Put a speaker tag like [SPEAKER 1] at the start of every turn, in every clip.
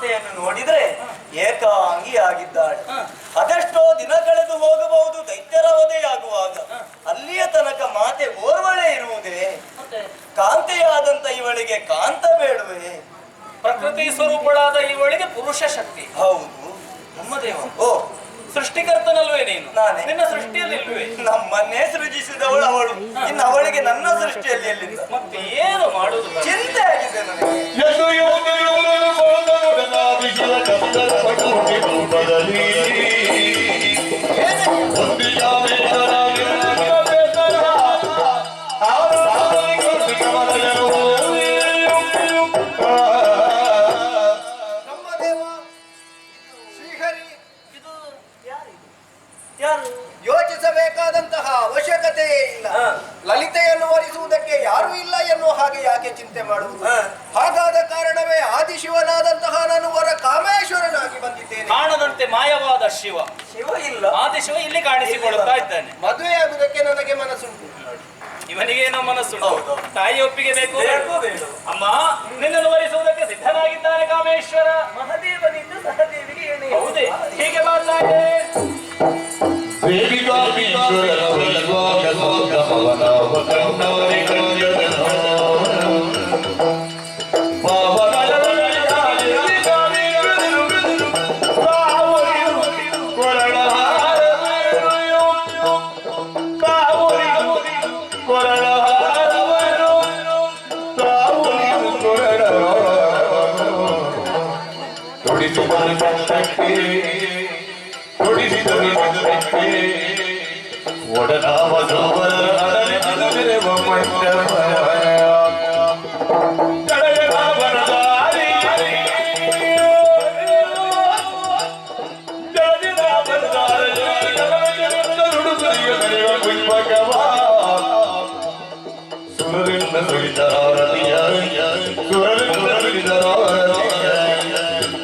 [SPEAKER 1] ಮಾತೆಯನ್ನು ನೋಡಿದ್ರೆ ಏಕಾಂಗಿ ಆಗಿದ್ದಾಳೆ. ಅದೆಷ್ಟೋ ದಿನ ಕಳೆದು ಹೋಗಬಹುದು ದೈತ್ಯರ ವಧೆಯಾಗುವಾಗ. ಅಲ್ಲಿಯ ತನಕ ಮಾತೆ ಓರ್ವಳೆ ಇರುವುದೇ? ಕಾಂತೆಯಾದಂತ ಇವಳಿಗೆ ಕಾಂತ ಬೇಡುವೆ?
[SPEAKER 2] ಪ್ರಕೃತಿ ಸ್ವರೂಪಳಾದ ಇವಳಿಗೆ ಪುರುಷ ಶಕ್ತಿ.
[SPEAKER 1] ಹೌದು.
[SPEAKER 2] ನಮ್ಮ ದೇವ.
[SPEAKER 1] ಓ,
[SPEAKER 2] ಸೃಷ್ಟಿಕರ್ತನಲ್ವೇ ನೀನು?
[SPEAKER 1] ನಾನೇ.
[SPEAKER 2] ನಿನ್ನ ಸೃಷ್ಟಿಯಲ್ಲಿ ಇಲ್ವೇ?
[SPEAKER 1] ನಮ್ಮನ್ನೇ ಸೃಜಿಸಿದವಳು ಅವಳು. ಇನ್ನು ಅವಳಿಗೆ ನನ್ನ ಸೃಷ್ಟಿಯಲ್ಲಿ ಎಲ್ಲಿಂದ?
[SPEAKER 2] ಮತ್ತೆ ಏನು ಮಾಡುದು?
[SPEAKER 1] ಚಿಂತೆ ಆಗಿದೆ ನನಗೆ.
[SPEAKER 3] ಯೋಚಿಸಬೇಕಾದಂತಹ ಅವಶ್ಯಕತೆಯೇ ಇಲ್ಲ. ಲಲಿತೆಯನ್ನು ವರಿಸುವುದಕ್ಕೆ ಯಾರು ಇಲ್ಲ ಎನ್ನುವ ಹಾಗೆ ಯಾಕೆ ಚಿಂತೆ ಮಾಡುವುದು? ಹಾಗಾದ ಕಾರಣವೇ ಆದಿಶಿವನಾದಂತಹ ನಾನು ವರ ಕಾಮೇಶ್ವರನಾಗಿ ಬಂದಿದ್ದೇನೆ.
[SPEAKER 2] ಕಾಣದಂತೆ ಮಾಯವಾದ ಶಿವ
[SPEAKER 1] ಇಲ್ಲ.
[SPEAKER 2] ಆದಿಶಿವ ಇಲ್ಲಿ ಕಾಣಿಸಿಕೊಳ್ಳುತ್ತಾ ಇದ್ದಾನೆ.
[SPEAKER 3] ಮದುವೆಯಾಗುವುದಕ್ಕೆ ನನಗೆ ಮನಸ್ಸುಂಟು.
[SPEAKER 2] ಇವನಿಗೇನೋ ಮನಸ್ಸುಂಟು.
[SPEAKER 1] ಹೌದು.
[SPEAKER 2] ತಾಯಿ ಒಪ್ಪಿಗೆ ಬೇಕು.
[SPEAKER 1] ಬೇಡ.
[SPEAKER 2] ಅಮ್ಮ, ನಿನ್ನನ್ನು ವರಿಸುವುದಕ್ಕೆ ಸಿದ್ಧನಾಗಿದ್ದಾನೆ ಕಾಮೇಶ್ವರ.
[SPEAKER 1] ಮಹದೇವನಿಂದ ಸಹದೇವಿಗೆ ಏನೇ
[SPEAKER 2] ಹೌದೇ? ಹೀಗೆ ಮಾಡ್ತಾ ಇದೆ.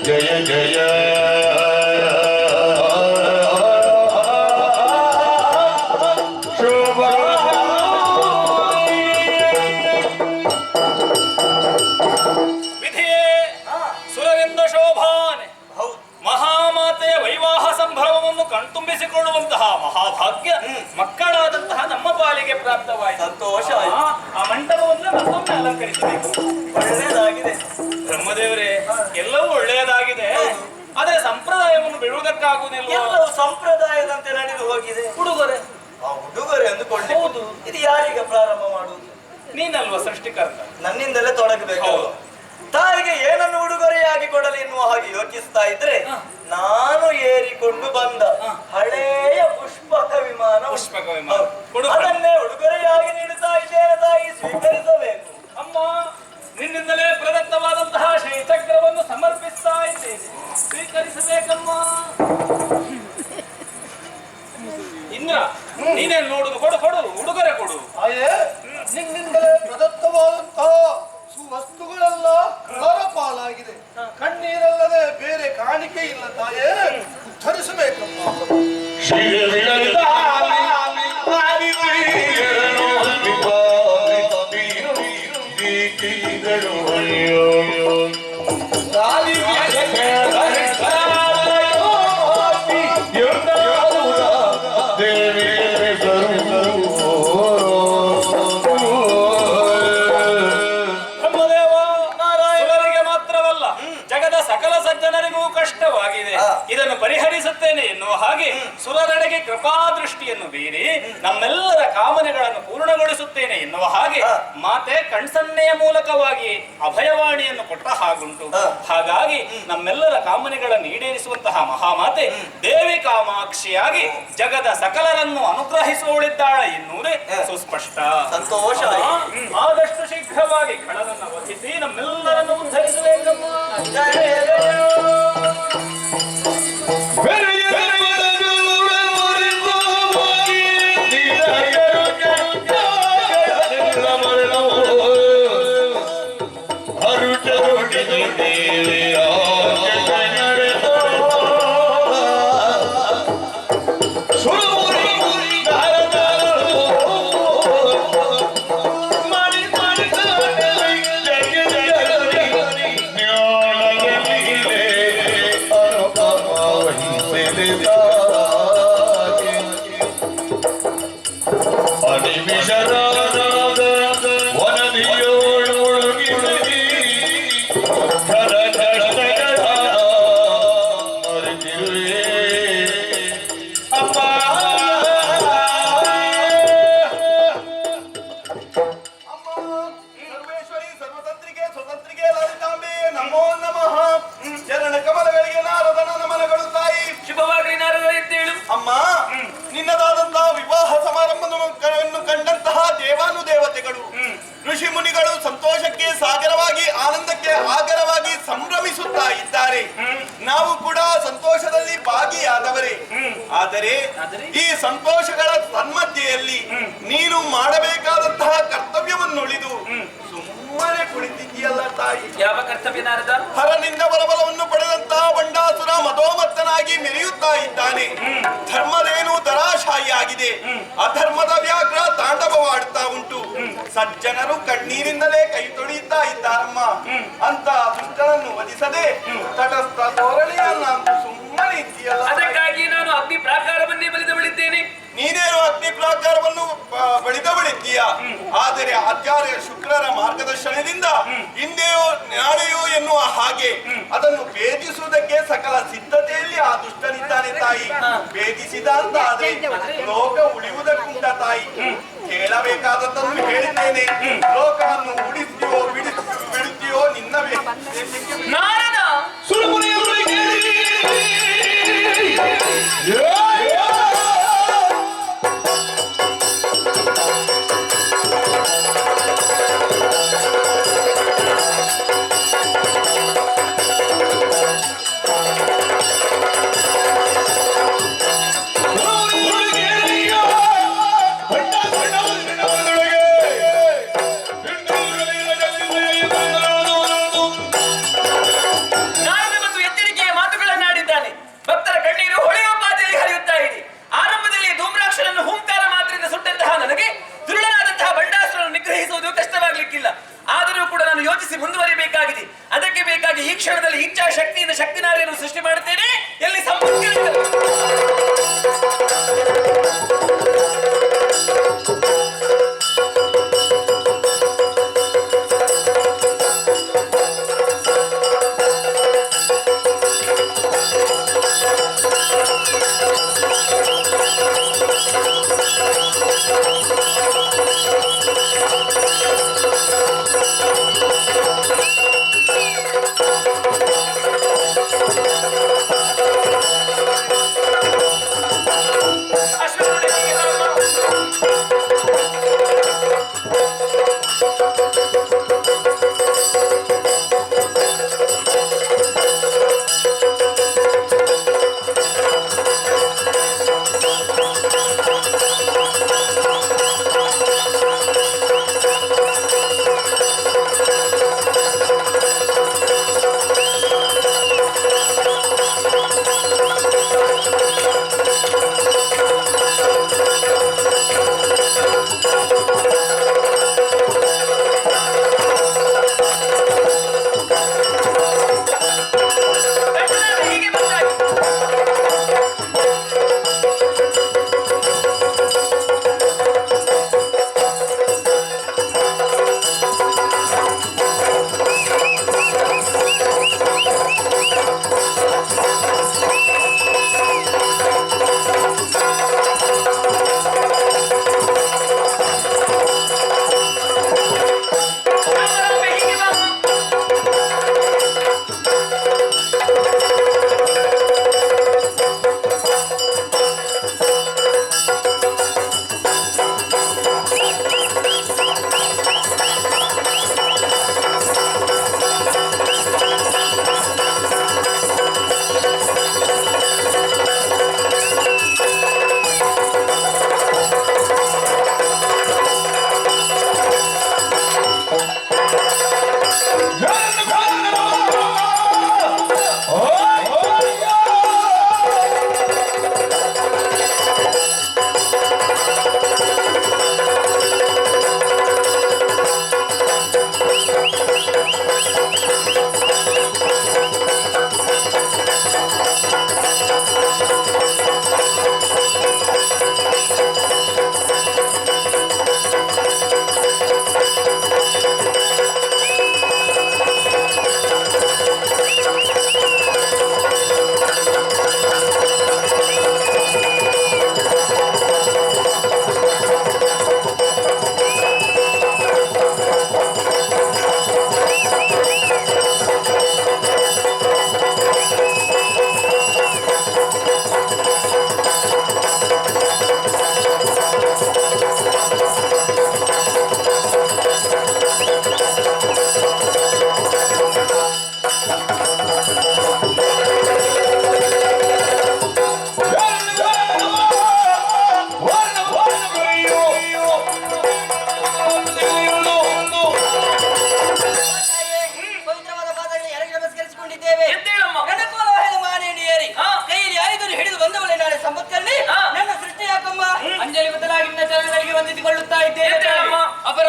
[SPEAKER 4] ಜಯ ಜಯ
[SPEAKER 2] ವಿಧಿಯೇ ಸುರರಿಂದ ಶೋಭಾನೆ. ಮಹಾಮಾತೆಯ ವೈವಾಹ ಸಂಭ್ರಮವನ್ನು ಕಣ್ತುಂಬಿಸಿಕೊಳ್ಳುವಂತಹ ಮಹಾಭಾಗ್ಯ ಮಕ್ಕಳಾದಂತಹ ನಮ್ಮ ಪಾಲಿಗೆ ಪ್ರಾಪ್ತವಾಯಿತು.
[SPEAKER 1] ಸಂತೋಷ.
[SPEAKER 2] ಆ ಮಂಟಪವನ್ನು ಮತ್ತೊಮ್ಮೆ ಅಲಂಕರಿಸಬೇಕು.
[SPEAKER 1] ಒಳ್ಳೆಯದಾಗಿದೆ
[SPEAKER 2] ಬ್ರಹ್ಮದೇವರೇ, ಎಲ್ಲವೂ ಒಳ್ಳೆಯದಾಗಿದೆ. ಆದರೆ ಸಂಪ್ರದಾಯವನ್ನು ಬಿಡುವುದಕ್ಕಾಗುವುದಿಲ್ಲ.
[SPEAKER 1] ಎಲ್ಲವೂ ಸಂಪ್ರದಾಯದಂತೆ ನಡೆದು ಹೋಗಿದೆ.
[SPEAKER 2] ಹುಡುಗರೆ,
[SPEAKER 1] ಆ ಉಡುಗೊರೆ ಅಂದುಕೊಳ್ಳಿ.
[SPEAKER 2] ಹೌದು.
[SPEAKER 1] ಇದು ಯಾರಿಗೆ ಪ್ರಾರಂಭ ಮಾಡುವುದು?
[SPEAKER 2] ನೀನಲ್ವ ಸೃಷ್ಟಿಕರ್ತ.
[SPEAKER 1] ನನ್ನಿಂದಲೇ ತೊಡಗಬೇಕು. ತಾಯಿಗೆ ಏನನ್ನು ಉಡುಗೊರೆಯಾಗಿ ಕೊಡಲಿ ಎನ್ನುವ ಹಾಗೆ ಯೋಚಿಸ್ತಾ ಇದ್ರೆ ನಾನು ಏರಿಕೊಂಡು ಬಂದ ಹಳೆಯ ಪುಷ್ಪಕ ವಿಮಾನ ಅದನ್ನೇ ಉಡುಗೊರೆಯಾಗಿ ನೀಡುತ್ತಾ ಇದ್ದೇನೆ. ತಾಯಿ ಸ್ವೀಕರಿಸಬೇಕು.
[SPEAKER 2] ಅಮ್ಮ, ನಿನ್ನಿಂದಲೇ ಪ್ರದತ್ತವಾದಂತಹ ಶ್ರೀಚಕ್ರವನ್ನು ಸಮರ್ಪಿಸ್ತಾ ಇದ್ದೇನೆ. ಸ್ವೀಕರಿಸಬೇಕಮ್ಮ. ಇಂದ್ರ, ನೀನೇನು ನೋಡುದು? ಕೊಡು ಕೊಡು, ಉಡುಗೊರೆ ಕೊಡು.
[SPEAKER 3] ನಿನ್ನಿಂದಲೇ ಪ್ರದತ್ತವಾದಂತಹ ಸುವಸ್ತುಗಳೆಲ್ಲ ಕಳ್ಳರ ಪಾಲಾಗಿದೆ. ಕಣ್ಣೀರಲ್ಲದೆ ಬೇರೆ ಕಾಣಿಕೆ ಇಲ್ಲ. ತಾಯೇ, ಉದ್ಧರಿಸಬೇಕಮ್ಮ.
[SPEAKER 2] ಇದನ್ನು ಪರಿಹರಿಸುತ್ತೇನೆ ಎನ್ನುವ ಹಾಗೆ ಸುರರೆಡೆಗೆ ಕೃಪಾದೃಷ್ಟಿಯನ್ನು ಬೀರಿ ನಮ್ಮೆಲ್ಲರ ಕಾಮನೆಗಳನ್ನು ಪೂರ್ಣಗೊಳಿಸುತ್ತೇನೆ ಎನ್ನುವ ಹಾಗೆ ಮಾತೆ ಕಣ್ಸನ್ನೆಯ ಮೂಲಕವಾಗಿ ಅಭಯವಾಣಿಯನ್ನು ಕೊಟ್ಟ ಹಾಗುಂಟು. ಹಾಗಾಗಿ ನಮ್ಮೆಲ್ಲರ ಕಾಮನೆಗಳನ್ನು ಈಡೇರಿಸುವಂತಹ ಮಹಾಮಾತೆ ದೇವಿ ಕಾಮಾಕ್ಷಿಯಾಗಿ ಜಗದ ಸಕಲರನ್ನು ಅನುಗ್ರಹಿಸುವಳಿದ್ದಾಳೆ ಎನ್ನುವುದೇ ಸುಸ್ಪಷ್ಟ.
[SPEAKER 1] ಸಂತೋಷ.
[SPEAKER 2] ಆದಷ್ಟು ಶೀಘ್ರವಾಗಿ ಕಳನನ್ನು ವಧಿಸಿ ನಮ್ಮೆಲ್ಲರನ್ನು ಉದ್ಧರಿಸಬೇಕಮ್ಮ.
[SPEAKER 4] ಅನಿಮಿಷರಾದ ವನದಿಯೋಳು ಮುಳುಗಿ ಘನ ಕಷ್ಟಗಳ ಮರೆತಿರುವೆ ಅಮ್ಮ.
[SPEAKER 1] ಸರ್ವೇಶ್ವರಿ ಸರ್ವತಂತ್ರಿಗೆ ಸ್ವತಂತ್ರಿಗೆ ಲಲಿತಾಂಬೆ ನಮೋ ನಮಃ. ಚರಣ ಕಮಲಗಳಿಗೆ ನಾರದನ ನಮನಗಳು ತಾಯಿ.
[SPEAKER 2] ಶುಭವಾಗಲಿ ನಾರದ ಎದ್ದೇಳು.
[SPEAKER 1] ಅಮ್ಮ, ನಿನ್ನದಾದಂತಹ ವಿವಾಹ ಸಮಾರಂಭವನ್ನು ಕಂಡಂತಹ ದೇವಾನುದೇವತೆಗಳು ಋಷಿ ಮುನಿಗಳು ಸಂತೋಷಕ್ಕೆ ಸಾಗರವಾಗಿ ಆನಂದಕ್ಕೆ ಆಗರವಾಗಿ ಸಂಭ್ರಮಿಸುತ್ತಾ ಇದ್ದಾರೆ. ನಾವು ಕೂಡ ಸಂತೋಷದಲ್ಲಿ ಭಾಗಿಯಾದವರೇ. ಆದರೆ ಈ ಸಂತೋಷಗಳ ಸನ್ಮಧ್ಯೆಯಲ್ಲಿ ನೀನು ಮಾಡಬೇಕಾದಂತಹ ಕರ್ತವ್ಯವನ್ನುಳಿದು ಸುಮ್ಮನೆ ಕುಳಿತಿದ್ದೀಯಲ್ಲ ತಾಯಿ.
[SPEAKER 2] ಯಾವ ಕರ್ತವ್ಯ ನಾರದ?
[SPEAKER 1] ಹರನಿಂದ ಬಲಬಲವನ್ನು ಪಡೆದಂತಹ ಬಂಡಾಸುರ ಮತೋಮತ್ತನಾಗಿ ಮೆರೆಯುತ್ತಾ ಇದ್ದಾನೆ. ಧರ್ಮದೇನು ಧರಾಶಾಹಿಯಾಗಿದೆ. ಅಧರ್ಮದ ವ್ಯಾಘ್ರ ತಾಂಡವವಾಡುತ್ತಾ ಉಂಟು. ಸಜ್ಜನರು ಕಣ್ಣೀರಿಂದಲೇ ಕೈ ತೊಳೆಯುತ್ತಾ ಇದ್ದಾರಮ್ಮ. ಅಂತ ದುಷ್ಟರನ್ನು ವಧಿಸದೆ ತಟಸ್ಥ ಧೋರಣೆಯನ್ನ ಸುಮ್ಮನೆ ಇದ್ದೀಯಲ್ಲ.
[SPEAKER 2] ಅದಕ್ಕಾಗಿ ನಾನು ಅಗ್ನಿ ಪ್ರಾಕಾರವನ್ನೇ ಬಲಿದವಳಿದ್ದೇನೆ.
[SPEAKER 1] ನೀನೇನು ಅಗ್ನಿ ಪ್ರಾಕಾರವನ್ನು ಬಳಿದವಳಿದ್ದೀಯ. ಆದರೆ ಆಚಾರ್ಯ ಶುಕ್ರರ ಮಾರ್ಗದರ್ಶನದಿಂದ ಹಿಂದೆಯೋ ನಾಳೆಯೋ ಎನ್ನುವ ಹಾಗೆ ಅದನ್ನು ಭೇದಿಸುವುದಕ್ಕೆ ಸಕಲ ಸಿದ್ಧತೆಯಲ್ಲಿ ಆ ದುಷ್ಟನಿದ್ದಾನೆ ತಾಯಿ. ಭೇದಿಸಿದ ಅಂತ ಆದ್ರೆ ಲೋಕ ಉಳಿಯುವುದಕ್ಕುಂಟ ತಾಯಿ. ಕೇಳಬೇಕಾದದ್ದನ್ನು ಹೇಳಿದ್ದೇನೆ. ಲೋಕವನ್ನು ಉಳಿಸ್ತೀಯೋ ಬಿಡುತ್ತೀಯೋ ನಿನ್ನವೇ.
[SPEAKER 2] ನಾರದ ಮುಂದುವರಿಬೇಕಾಗಿದೆ. ಅದಕ್ಕೆ ಬೇಕಾಗಿ ಈ ಕ್ಷಣದಲ್ಲಿ ಇಚ್ಛಾಶಕ್ತಿಯಿಂದ ಶಕ್ತಿನಾರಿಯನ್ನು ಸೃಷ್ಟಿ ಮಾಡುತ್ತೇನೆ. ಎಲ್ಲಿ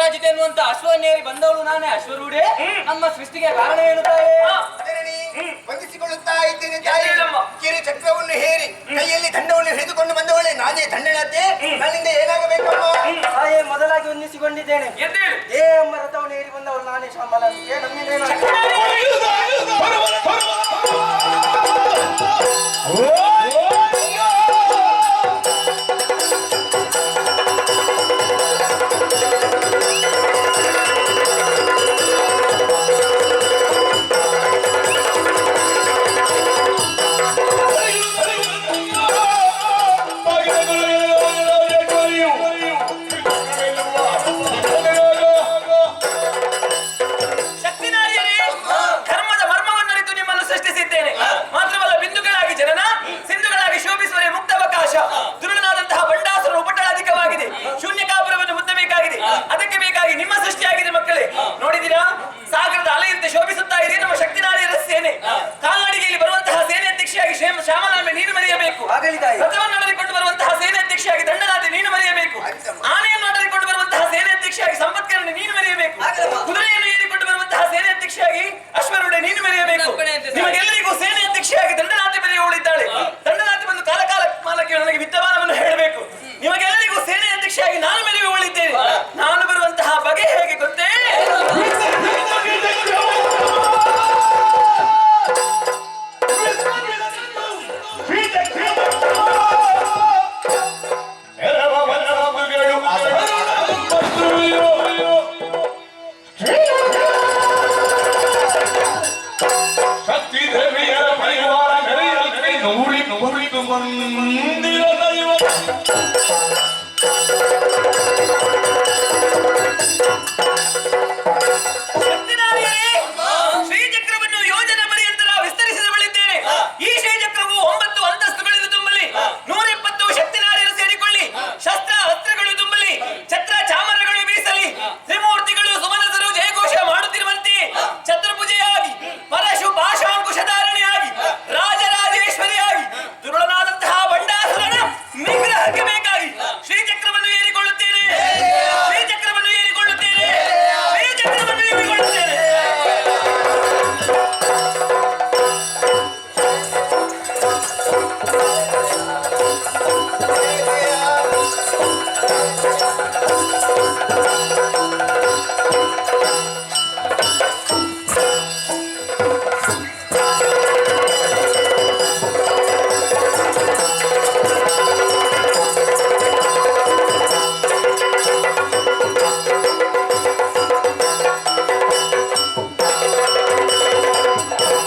[SPEAKER 5] ಅಪರಾಜಿತೆ ಎನ್ನುವಂತ ಅಶ್ವನ್ನೇರಿ ಬಂದವಳು ನಾನೇ ಅಶ್ವರೂಢೆ. ನಮ್ಮ ಸೃಷ್ಟಿಗೆ ಕಾರಣ ಏನು ತಾಯೇ?
[SPEAKER 3] ಜನನಿ, ವಂದಿಸಿಕೊಳ್ಳುತ್ತಾ ಇದ್ದೇನೆ ತಾಯಿ.
[SPEAKER 2] ಎದ್ದೇಳಮ್ಮ.
[SPEAKER 3] ಕಿರಿ ಚಕ್ರವನ್ನು ಹೇರಿ ಕೈಯಲ್ಲಿ ದಂಡವನ್ನು ಹಿಡಿದುಕೊಂಡು ಬಂದವಳೆ ನಾನೇ ದಂಡನತೆ. ನನ್ನಿಂದ ಏನಾಗಬೇಕಮ್ಮ?
[SPEAKER 5] ತಾಯೇ, ಮೊದಲಾಗಿ ವಂದಿಸಿಕೊಂಡಿದ್ದೇನೆ.
[SPEAKER 2] ಎದ್ದೇಳು.
[SPEAKER 5] ಏ ಎಂಬ ರಥವನ್ನು ಏರಿ ಬಂದವಳು ನಾನೇ ಶಾಮಲಾಂಬಿಕೆ. ನಮ್ಮಿಂದ ಏನಾಗಬೇಕು?
[SPEAKER 2] ಶಕ್ತಿನಾರಿಯರೇ, ಧರ್ಮದ ಮರ್ಮವನ್ನರಿತು ನಿಮ್ಮನ್ನು ಸೃಷ್ಟಿಸಿದ್ದೇನೆ. ಮಾತ್ರವಲ್ಲ, ಬಿಂದುಗಳಾಗಿ ಜನನ, ಸಿಂಧುಗಳಾಗಿ ಶೋಭಿಸುವರೆ ಮುಕ್ತಾವಕಾಶ. ದುರುಳನಾದಂತಹ ಬಂಡಾಸುರನ ಉಪಟಳ ಅಧಿಕವಾಗಿದೆ. ಶೂನ್ಯಕಾಪುರವನ್ನು ಮುದ್ದಬೇಕಾಗಿದೆ. ಅದಕ್ಕೆ ಬೇಕಾಗಿ ನಿಮ್ಮ ಸೃಷ್ಟಿಯಾಗಿದೆ ಮಕ್ಕಳೇ. ನೋಡಿದಿರಾ, ಸಾಗರದ ಅಲೆಯಂತೆ ಶೋಭಿಸುತ್ತಾ ಇದೆ ನಮ್ಮ ಶಕ್ತಿನಾರಿಯರ ಸೇನೆ. ಕಾಲ್ನಡಿಗೆಯಲ್ಲಿ ಬರುವಂತಹ ಸೇನೆ ಅಧ್ಯಕ್ಷೆಯಾಗಿ ಶ್ಯಾಮಲಾಂಬೆ ನೀನು ಮರೆಯಬೇಕು.
[SPEAKER 5] ಆಗಲಿ ತಾಯಿ.
[SPEAKER 2] ರಥವನ್ನು ನಡೆದುಕೊಂಡು ಬರುವಂತಹ ಸೇನೆ ಅಧ್ಯಕ್ಷೆಯಾಗಿ ದಂಡನಾಥೆ ನೀನು ಮರೆಯಬೇಕು. ಆನೆಯನ್ನು ನಡೆದುಕೊಂಡು ಬರುವಂತಹ ಸೇನೆ ಅಧ್ಯಕ್ಷೆಯಾಗಿ ಸಂಪತ್ಕರಣೆ ನೀನು ಮರೆಯಬೇಕು. ಕುದುರೆಯನ್ನು ಏರಿಕೊಂಡು ಬರುವಂತಹ ಸೇನೆ ಅಧ್ಯಕ್ಷೆಯಾಗಿ ಅಶ್ವರೂಢೆ ನೀನು ಮರೆಯಬೇಕು. ನಿಮಗೆಲ್ಲರಿಗೂ ಸೇನೆ ಅಧ್ಯಕ್ಷೆಯಾಗಿ ದಂಡನಾಥೆ ಬರೆಯುವಳಿದ್ದಾಳೆ. ದಂಡನಾಥೆ ಬಂದು ಕಾಲ ಕಾಲಕ್ಕೆ ನನಗೆ ವಿದ್ಯಮಾನವನ್ನು ಹೇಳಬೇಕು. ನಿಮಗೆಲ್ಲರಿಗೂ ಸೇನೆ ಅಧ್ಯಕ್ಷೆಯಾಗಿ ನಾನು ಮೆರೆಯುವಳಿದ್ದೇನೆ. ನಾನು ಬರುವಂತಹ ಬಗೆ ಹೇಗೆ ಗೊತ್ತೇ?
[SPEAKER 4] ಶಕ್ತಿ ದೇವಿಯರ ಪರಿವಾರ ಮೆರೆಯಲ್ಪೈ ನೂರಿದು ಮಂದಿರ ದೈವ